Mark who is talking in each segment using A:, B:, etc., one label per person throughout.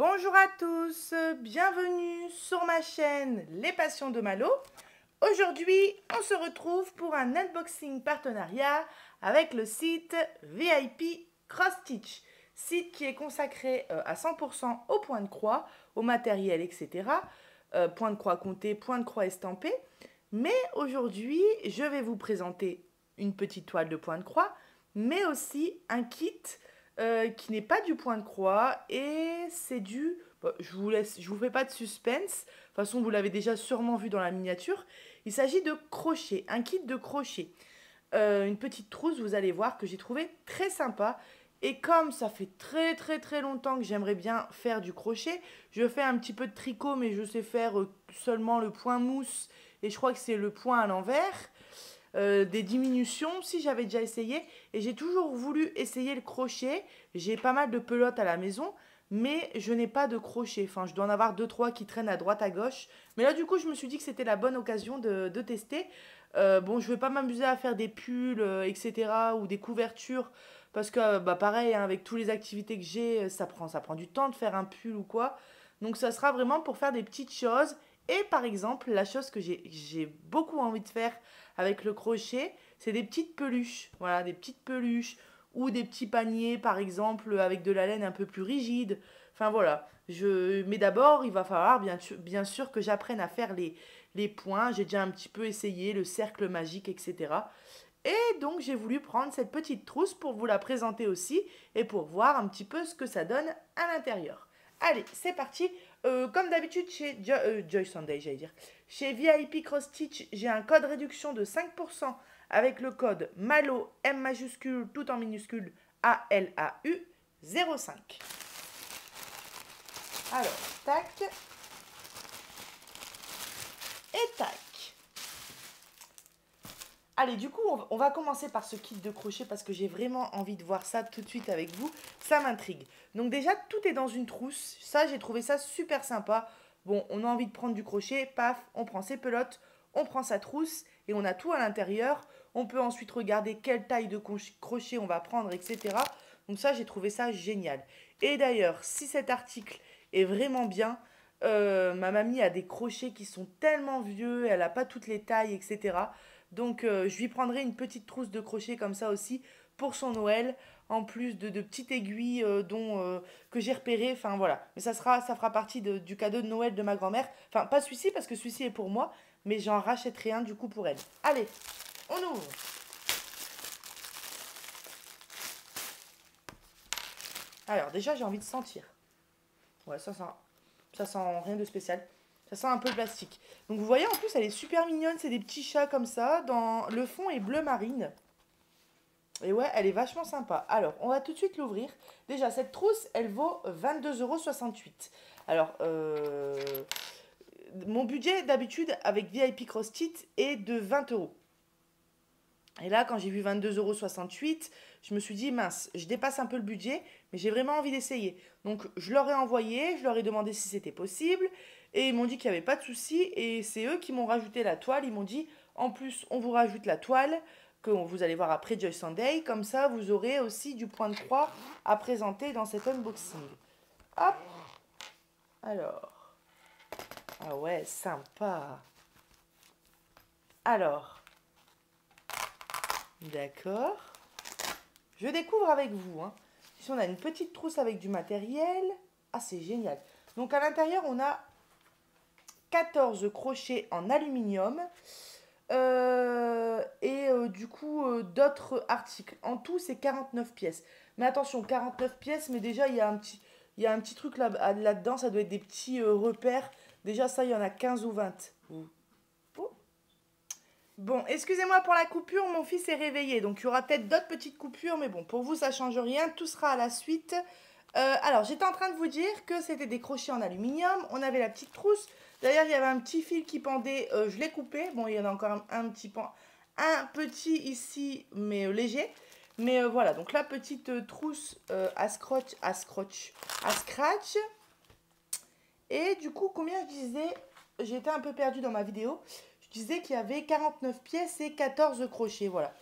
A: Bonjour à tous, bienvenue sur ma chaîne Les Passions de Malo. Aujourd'hui, on se retrouve pour un unboxing partenariat avec le site VIP Cross Stitch, site qui est consacré à 100% au point de croix, au matériel, etc. Point de croix compté, point de croix estampé. Mais aujourd'hui, je vais vous présenter une petite toile de point de croix, mais aussi un kit qui n'est pas du point de croix et c'est du... Bon, je vous fais pas de suspense. De toute façon, vous l'avez déjà sûrement vu dans la miniature. Il s'agit de crochet, un kit de crochet. Une petite trousse, vous allez voir, que j'ai trouvé très sympa. Et comme ça fait très longtemps que j'aimerais bien faire du crochet, je fais un petit peu de tricot, mais je sais faire seulement le point mousse. Et je crois que c'est le point à l'envers. Des diminutions si j'avais déjà essayé et j'ai toujours voulu essayer le crochet. J'ai pas mal de pelotes à la maison mais je n'ai pas de crochet, enfin je dois en avoir 2-3 qui traînent à droite à gauche, mais là du coup je me suis dit que c'était la bonne occasion de tester. Bon, je vais pas m'amuser à faire des pulls etc ou des couvertures parce que bah pareil hein, avec toutes les activités que j'ai ça prend du temps de faire un pull ou quoi, donc ça sera vraiment pour faire des petites choses. Et par exemple, la chose que j'ai beaucoup envie de faire avec le crochet, c'est des petites peluches. Voilà, des petites peluches ou des petits paniers, par exemple, avec de la laine un peu plus rigide. Enfin voilà. Mais d'abord, il va falloir bien sûr que j'apprenne à faire les points. J'ai déjà un petit peu essayé le cercle magique, etc. Et donc, j'ai voulu prendre cette petite trousse pour vous la présenter aussi et pour voir un petit peu ce que ça donne à l'intérieur. Allez, c'est parti. Comme d'habitude chez Joy Sunday, j'allais dire. Chez VIP Cross Stitch, j'ai un code réduction de 5% avec le code MALO, M majuscule, tout en minuscule, ALAU 05. Alors, tac. Et tac. Allez, du coup, on va commencer par ce kit de crochet parce que j'ai vraiment envie de voir ça tout de suite avec vous. Ça m'intrigue. Donc déjà, tout est dans une trousse. Ça, j'ai trouvé ça super sympa. Bon, on a envie de prendre du crochet, paf, on prend ses pelotes, on prend sa trousse et on a tout à l'intérieur. On peut ensuite regarder quelle taille de crochet on va prendre, etc. Donc ça, j'ai trouvé ça génial. Et d'ailleurs, si cet article est vraiment bien, ma mamie a des crochets qui sont tellement vieux, elle n'a pas toutes les tailles, etc. Donc je lui prendrai une petite trousse de crochet comme ça aussi pour son Noël, en plus de petites aiguilles que j'ai repérées. Enfin voilà, mais ça fera partie du cadeau de Noël de ma grand-mère. Enfin pas celui-ci parce que celui-ci est pour moi, mais j'en rachèterai un du coup pour elle. Allez, on ouvre. Alors déjà j'ai envie de sentir. Ouais, ça sent rien de spécial. Ça sent un peu le plastique. Donc vous voyez, en plus, elle est super mignonne. C'est des petits chats comme ça. Le fond est bleu marine. Et ouais, elle est vachement sympa. Alors, on va tout de suite l'ouvrir. Déjà, cette trousse, elle vaut 22,68 €. Alors, mon budget d'habitude avec VIP Cross Stitch est de 20 euros. Et là, quand j'ai vu 22,68 €, je me suis dit, mince, je dépasse un peu le budget, mais j'ai vraiment envie d'essayer. Donc, je leur ai envoyé, je leur ai demandé si c'était possible, et ils m'ont dit qu'il n'y avait pas de souci, et c'est eux qui m'ont rajouté la toile. Ils m'ont dit, en plus, on vous rajoute la toile, que vous allez voir après Joy Sunday, comme ça, vous aurez aussi du point de croix à présenter dans cet unboxing. Hop. Alors. Ah ouais, sympa. Alors. D'accord. Je découvre avec vous. Hein. Ici, on a une petite trousse avec du matériel. Ah, c'est génial. Donc, à l'intérieur, on a 14 crochets en aluminium. Du coup, d'autres articles. En tout, c'est 49 pièces. Mais attention, 49 pièces, mais déjà, il y a un petit truc là-dedans. Ça doit être des petits repères. Déjà, ça, il y en a 15 ou 20. Bon, excusez-moi pour la coupure, mon fils est réveillé, donc il y aura peut-être d'autres petites coupures, mais bon, pour vous, ça change rien, tout sera à la suite. Alors, j'étais en train de vous dire que c'était des crochets en aluminium, on avait la petite trousse, d'ailleurs, il y avait un petit fil qui pendait, je l'ai coupé, bon, il y en a encore un petit ici, mais léger. Mais voilà, donc la petite trousse à scratch. Et du coup, combien je disais, j'ai été un peu perdue dans ma vidéo. Je disais qu'il y avait 49 pièces et 14 crochets, voilà.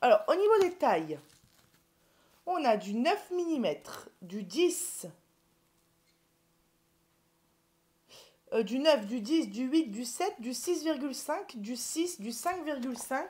A: Alors, au niveau des tailles, on a du 9 mm, du 10, du 9, du 10, du 8, du 7, du 6,5, du 6, du 5,5,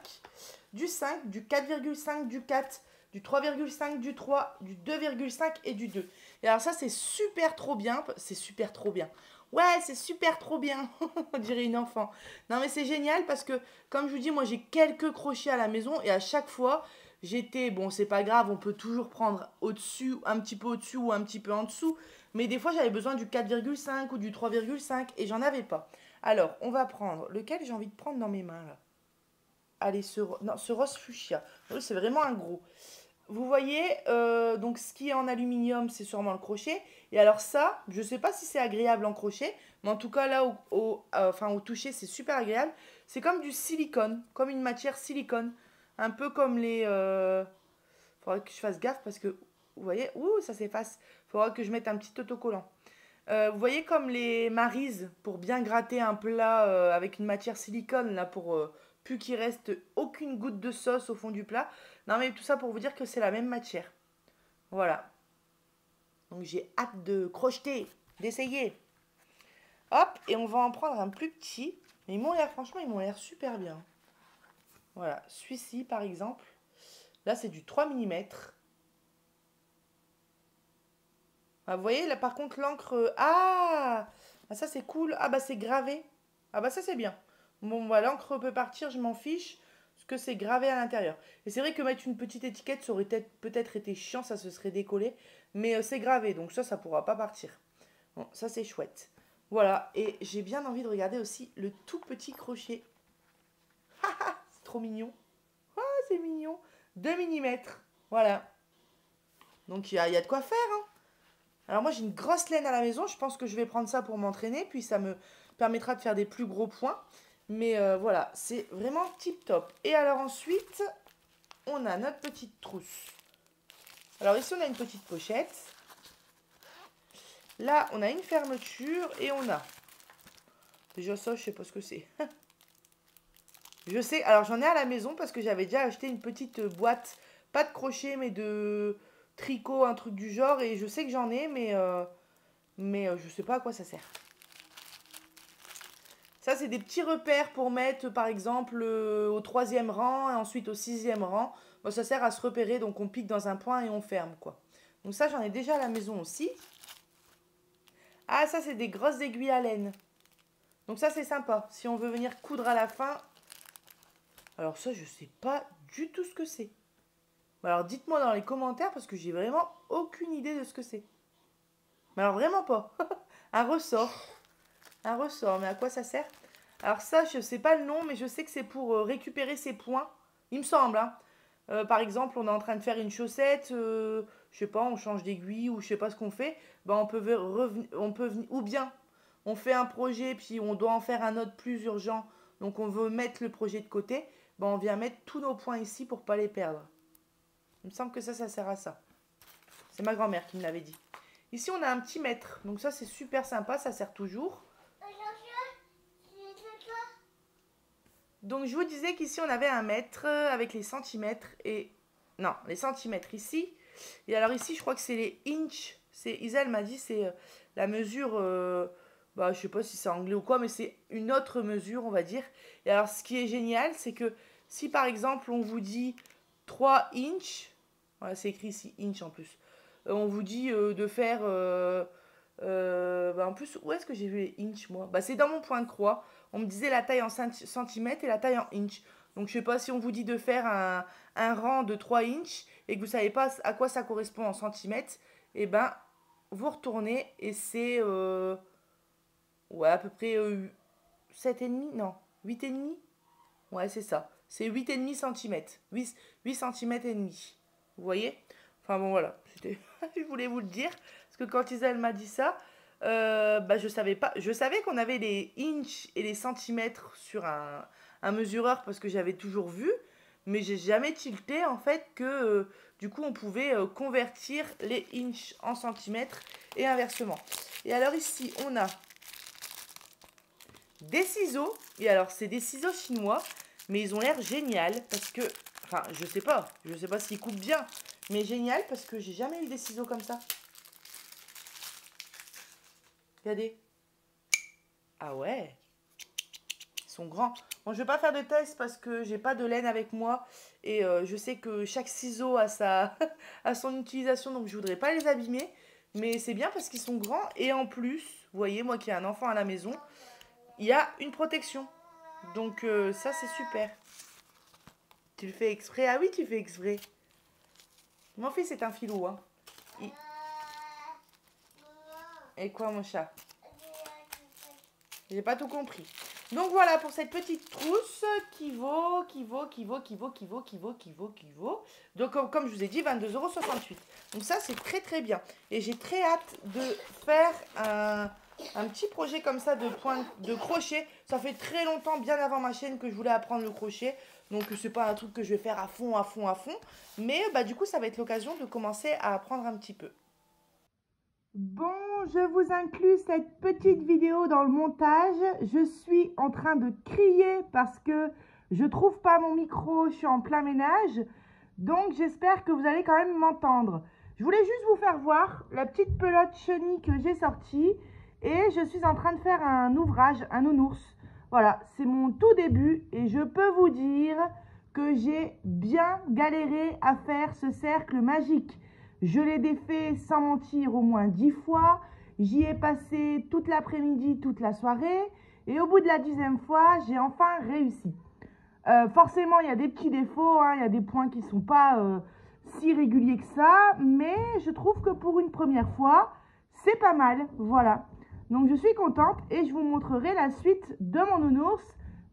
A: du 5, du 4,5, du 4, du 3,5, du 3, du 2,5 et du 2. Et alors ça, c'est super trop bien. C'est super trop bien. Ouais, c'est super trop bien, on dirait une enfant. Non mais c'est génial parce que, comme je vous dis, moi j'ai quelques crochets à la maison et à chaque fois, j'étais, bon c'est pas grave, on peut toujours prendre au-dessus, un petit peu au-dessus ou un petit peu en dessous, mais des fois j'avais besoin du 4,5 ou du 3,5 et j'en avais pas. Alors, on va prendre, lequel j'ai envie de prendre dans mes mains là? Allez, non, ce rose fuchsia, oui, c'est vraiment un gros. Vous voyez, donc ce qui est en aluminium, c'est sûrement le crochet. Et alors ça, je ne sais pas si c'est agréable en crochet, mais en tout cas là, enfin, au toucher, c'est super agréable. C'est comme du silicone, comme une matière silicone. Un peu comme les... faudrait que je fasse gaffe parce que, vous voyez, ouh, ça s'efface. Faudra que je mette un petit autocollant. Vous voyez comme les Maryse, pour bien gratter un plat avec une matière silicone, là, pour plus qu'il reste aucune goutte de sauce au fond du plat. Non, mais tout ça pour vous dire que c'est la même matière. Voilà. Donc j'ai hâte de crocheter, d'essayer. Hop, et on va en prendre un plus petit. Mais ils m'ont l'air, franchement, ils m'ont l'air super bien. Voilà, celui-ci par exemple. Là, c'est du 3 mm. Ah, vous voyez, là par contre, l'encre... Ah, ah ça c'est cool. Ah bah c'est gravé. Ah bah ça c'est bien. Bon, bah l'encre peut partir, je m'en fiche. Parce que c'est gravé à l'intérieur. Et c'est vrai que mettre une petite étiquette, ça aurait peut-être été chiant, ça se serait décollé. Mais c'est gravé, donc ça pourra pas partir. Bon, ça c'est chouette. Voilà, et j'ai bien envie de regarder aussi le tout petit crochet. C'est trop mignon. Ah, c'est mignon. 2 mm. Voilà. Donc il y a de quoi faire, hein. Alors moi j'ai une grosse laine à la maison, je pense que je vais prendre ça pour m'entraîner, puis ça me permettra de faire des plus gros points. Mais voilà, c'est vraiment tip top. Et alors ensuite, on a notre petite trousse. Alors ici on a une petite pochette. Là on a une fermeture et on a... Déjà ça je sais pas ce que c'est. Je sais, alors j'en ai à la maison parce que j'avais déjà acheté une petite boîte, pas de crochet mais de tricot, un truc du genre. Et je sais que j'en ai mais je sais pas à quoi ça sert. Ça, c'est des petits repères pour mettre, par exemple, au 3e rang et ensuite au 6e rang. Bon, ça sert à se repérer, donc on pique dans un point et on ferme, quoi. Donc ça, j'en ai déjà à la maison aussi. Ah, ça, c'est des grosses aiguilles à laine. Donc ça, c'est sympa. Si on veut venir coudre à la fin. Alors ça, je sais pas du tout ce que c'est. Alors dites-moi dans les commentaires parce que j'ai vraiment aucune idée de ce que c'est. Mais alors vraiment pas. Un ressort. Un ressort, mais à quoi ça sert? Alors ça, je sais pas le nom, mais je sais que c'est pour récupérer ses points. Il me semble, hein. Par exemple, on est en train de faire une chaussette, je sais pas, on change d'aiguille ou je sais pas ce qu'on fait. Ben, ou bien on fait un projet puis on doit en faire un autre plus urgent. Donc on veut mettre le projet de côté. Ben, on vient mettre tous nos points ici pour pas les perdre. Il me semble que ça sert à ça. C'est ma grand-mère qui me l'avait dit. Ici, on a un petit mètre. Donc ça, c'est super sympa, ça sert toujours. Donc je vous disais qu'ici on avait un mètre avec les centimètres et... Non, les centimètres ici. Et alors ici je crois que c'est les inches. Isa elle m'a dit c'est la mesure... bah, je sais pas si c'est anglais ou quoi, mais c'est une autre mesure on va dire. Et alors ce qui est génial c'est que si par exemple on vous dit 3 inches... Voilà, c'est écrit ici inch en plus. On vous dit de faire... bah en plus, où est-ce que j'ai vu les inches moi? Bah c'est dans mon point de croix. On me disait la taille en centimètres et la taille en inch. Donc je sais pas si on vous dit de faire un rang de 3 inches et que vous savez pas à quoi ça correspond en centimètres, et ben vous retournez et c'est ouais, à peu près 7,5, non, 8,5. Ouais, c'est ça. C'est 8,5 centimètres. 8 centimètres et demi. Vous voyez? Enfin bon voilà, je voulais vous le dire parce que quand Isabelle m'a dit ça, bah, je savais pas. Je savais qu'on avait les inches et les centimètres sur un mesureur parce que j'avais toujours vu, mais j'ai jamais tilté en fait que du coup on pouvait convertir les inches en centimètres et inversement. Et alors ici on a des ciseaux, et alors c'est des ciseaux chinois, mais ils ont l'air génial parce que, enfin je sais pas s'ils coupent bien, mais génial parce que j'ai jamais eu des ciseaux comme ça. Regardez. Ah ouais, ils sont grands. Bon, je vais pas faire de test parce que j'ai pas de laine avec moi. Et je sais que chaque ciseau a a son utilisation, donc je voudrais pas les abîmer. Mais c'est bien parce qu'ils sont grands. Et en plus, vous voyez, moi qui ai un enfant à la maison, il y a une protection. Donc ça, c'est super. Tu le fais exprès? Ah oui, tu fais exprès. Mon fils est un filou, hein. Il- Et quoi, mon chat? J'ai pas tout compris. Donc voilà pour cette petite trousse qui vaut. Donc comme je vous ai dit, 22,68 €. Donc ça, c'est très très bien. Et j'ai très hâte de faire un petit projet comme ça de crochet. Ça fait très longtemps, bien avant ma chaîne, que je voulais apprendre le crochet. Donc c'est pas un truc que je vais faire à fond. Mais bah, du coup, ça va être l'occasion de commencer à apprendre un petit peu. Bon, je vous inclus cette petite vidéo dans le montage. Je suis en train de crier parce que je trouve pas mon micro, je suis en plein ménage. Donc j'espère que vous allez quand même m'entendre. Je voulais juste vous faire voir la petite pelote chenille que j'ai sortie. Et je suis en train de faire un ouvrage, un nounours. Voilà, c'est mon tout début et je peux vous dire que j'ai bien galéré à faire ce cercle magique. Je l'ai défait sans mentir au moins 10 fois. J'y ai passé toute l'après-midi, toute la soirée. Et au bout de la 10e fois, j'ai enfin réussi. Forcément, il y a des petits défauts. Hein, il y a des points qui ne sont pas si réguliers que ça. Mais je trouve que pour une première fois, c'est pas mal. Voilà. Donc je suis contente et je vous montrerai la suite de mon nounours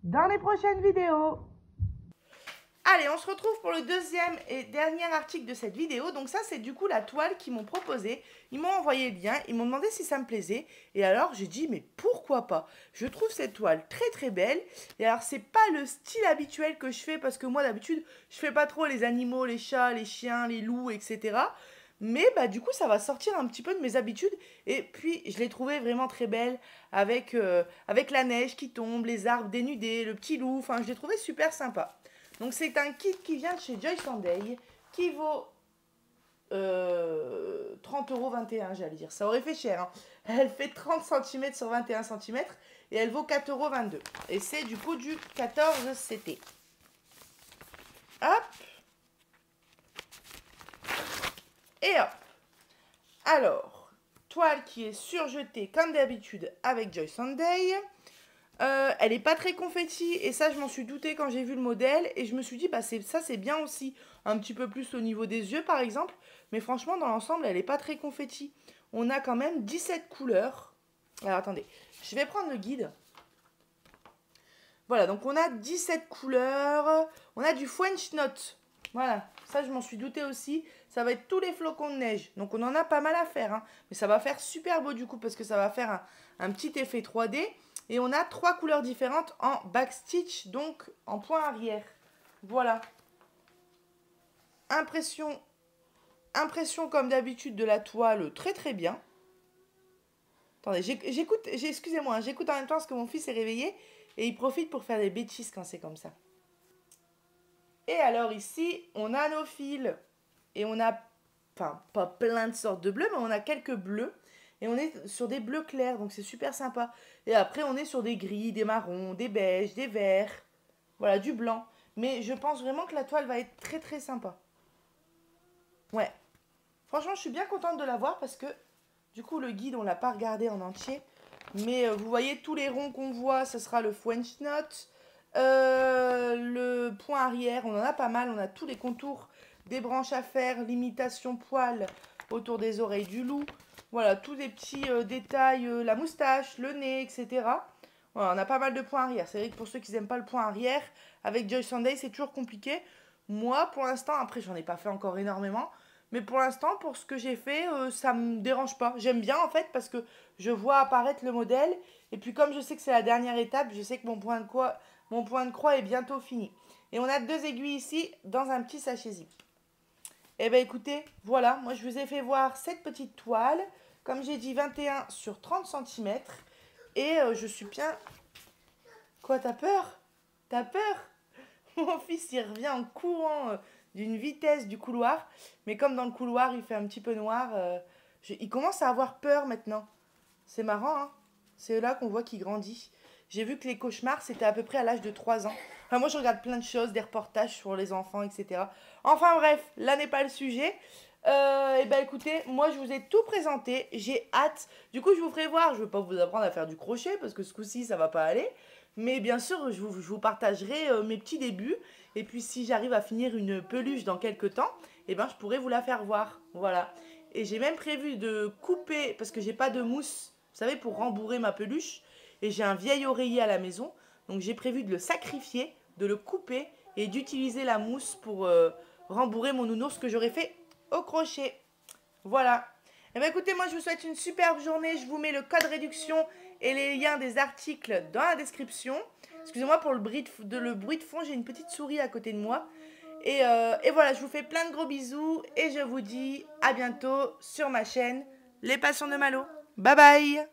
A: dans les prochaines vidéos. Allez, on se retrouve pour le deuxième et dernier article de cette vidéo. Donc ça, c'est du coup la toile qu'ils m'ont proposée. Ils m'ont envoyé le lien, ils m'ont demandé si ça me plaisait. Et alors, j'ai dit, mais pourquoi pas? Je trouve cette toile très très belle. Et alors, c'est pas le style habituel que je fais parce que moi, d'habitude, je fais pas trop les animaux, les chats, les chiens, les loups, etc. Mais bah, du coup, ça va sortir un petit peu de mes habitudes. Et puis, je l'ai trouvée vraiment très belle avec la neige qui tombe, les arbres dénudés, le petit loup. Enfin, je l'ai trouvée super sympa. Donc c'est un kit qui vient de chez Joy Day qui vaut 30,21 €, j'allais dire. Ça aurait fait cher. Hein. Elle fait 30 cm sur 21 cm et elle vaut 4,22 €. Et c'est du coup du 14 CT. Hop. Et hop. Alors, toile qui est surjetée comme d'habitude avec Joy Day. Elle n'est pas très confetti et ça je m'en suis doutée quand j'ai vu le modèle et je me suis dit bah ça c'est bien aussi, un petit peu plus au niveau des yeux par exemple, mais franchement dans l'ensemble elle n'est pas très confetti. On a quand même 17 couleurs. Alors attendez, je vais prendre le guide. Voilà, donc on a 17 couleurs, on a du French Note. Voilà, ça je m'en suis doutée aussi, ça va être tous les flocons de neige. Donc on en a pas mal à faire, hein. Mais ça va faire super beau du coup parce que ça va faire un petit effet 3D. Et on a 3 couleurs différentes en backstitch, donc en point arrière. Voilà. Impression comme d'habitude de la toile, très très bien. Attendez, excusez-moi, j'écoute en même temps parce que mon fils est réveillé et il profite pour faire des bêtises quand c'est comme ça. Et alors ici, on a nos fils et on a, enfin pas plein de sortes de bleus, mais on a quelques bleus. Et on est sur des bleus clairs, donc c'est super sympa. Et après, on est sur des gris, des marrons, des beiges, des verts. Voilà, du blanc. Mais je pense vraiment que la toile va être très très sympa. Ouais. Franchement, je suis bien contente de l'avoir parce que du coup, le guide, on ne l'a pas regardé en entier. Mais vous voyez, tous les ronds qu'on voit, ce sera le French Note. Le point arrière, on en a pas mal. On a tous les contours des branches à faire, l'imitation poil autour des oreilles du loup. Voilà, tous les petits détails, la moustache, le nez, etc. Voilà, on a pas mal de points arrière. C'est vrai que pour ceux qui n'aiment pas le point arrière, avec Joy Sunday, c'est toujours compliqué. Moi, pour l'instant, après, j'en ai pas fait encore énormément. Mais pour l'instant, pour ce que j'ai fait, ça me dérange pas. J'aime bien, en fait, parce que je vois apparaître le modèle. Et puis, comme je sais que c'est la dernière étape, je sais que mon point de croix est bientôt fini. Et on a 2 aiguilles ici, dans un petit sachet zip. Eh bien écoutez, voilà, moi je vous ai fait voir cette petite toile, comme j'ai dit 21 sur 30 cm. Et je suis bien... Quoi, t'as peur? T'as peur? Mon fils il revient en courant d'une vitesse du couloir. Mais comme dans le couloir il fait un petit peu noir, il commence à avoir peur maintenant. C'est marrant, hein? C'est là qu'on voit qu'il grandit. J'ai vu que les cauchemars, c'était à peu près à l'âge de 3 ans. Enfin, moi, je regarde plein de choses, des reportages sur les enfants, etc. Enfin bref, là n'est pas le sujet. Et ben écoutez, moi je vous ai tout présenté, j'ai hâte. Du coup, je vous ferai voir, je ne veux pas vous apprendre à faire du crochet parce que ce coup-ci, ça va pas aller. Mais bien sûr, je vous partagerai mes petits débuts. Et puis, si j'arrive à finir une peluche dans quelques temps, eh ben, je pourrai vous la faire voir. Voilà. Et j'ai même prévu de couper, parce que j'ai pas de mousse, vous savez, pour rembourrer ma peluche. Et j'ai un vieil oreiller à la maison. Donc, j'ai prévu de le sacrifier, de le couper et d'utiliser la mousse pour rembourrer mon nounours que j'aurais fait au crochet. Voilà. Et bien écoutez, moi je vous souhaite une superbe journée. Je vous mets le code réduction et les liens des articles dans la description. Excusez-moi pour le bruit de fond, j'ai une petite souris à côté de moi. Et voilà, je vous fais plein de gros bisous et je vous dis à bientôt sur ma chaîne Les Passions de Malo. Bye bye.